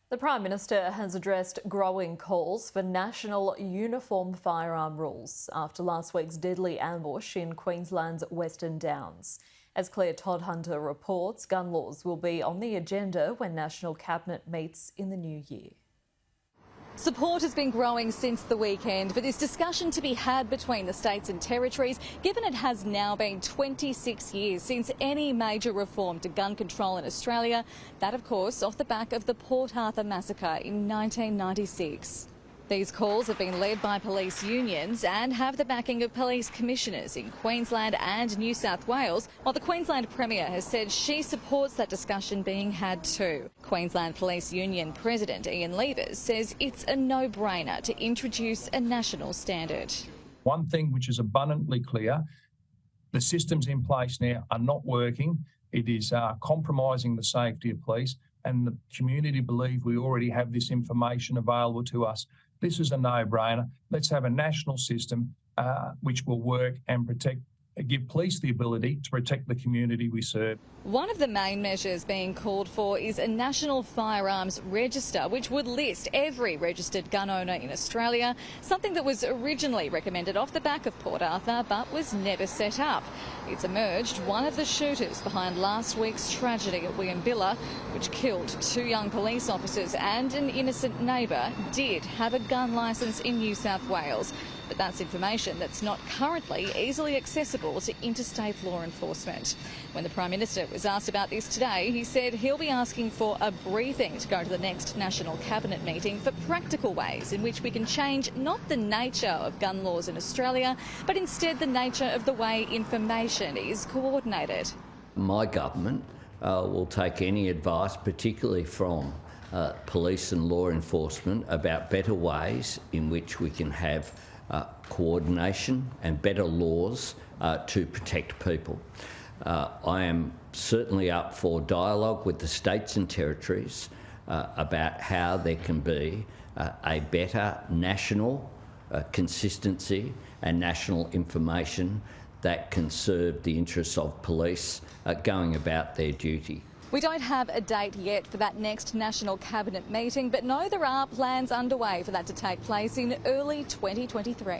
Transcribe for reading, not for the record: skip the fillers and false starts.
The Prime Minister has addressed growing calls for national uniform firearm rules after last week's deadly ambush in Queensland's Western Downs. As Clare Todhunter reports, gun laws will be on the agenda when National Cabinet meets in the new year. Support has been growing since the weekend for this discussion to be had between the states and territories, given it has now been 26 years since any major reform to gun control in Australia. That, of course, off the back of the Port Arthur massacre in 1996. These calls have been led by police unions and have the backing of police commissioners in Queensland and New South Wales, while the Queensland Premier has said she supports that discussion being had too. Queensland Police Union President Ian Levers says it's a no-brainer to introduce a national standard. One thing which is abundantly clear, the systems in place now are not working. It is compromising the safety of police, and the community believe we already have this information available to us. This is a no-brainer. Let's have a national system which will work and give police the ability to protect the community we serve. One of the main measures being called for is a national firearms register, which would list every registered gun owner in Australia, something that was originally recommended off the back of Port Arthur but was never set up. It's emerged one of the shooters behind last week's tragedy at Williambilla, which killed 2 young police officers and an innocent neighbour, did have a gun licence in New South Wales. But that's information that's not currently easily accessible to interstate law enforcement. When the Prime Minister was asked about this today, he said he'll be asking for a briefing to go to the next National Cabinet meeting for practical ways in which we can change not the nature of gun laws in Australia, but instead the nature of the way information is coordinated. My government will take any advice, particularly from police and law enforcement, about better ways in which we can have coordination and better laws to protect people. I am certainly up for dialogue with the states and territories about how there can be a better national consistency and national information that can serve the interests of police going about their duty. We don't have a date yet for that next National Cabinet meeting, but know there are plans underway for that to take place in early 2023.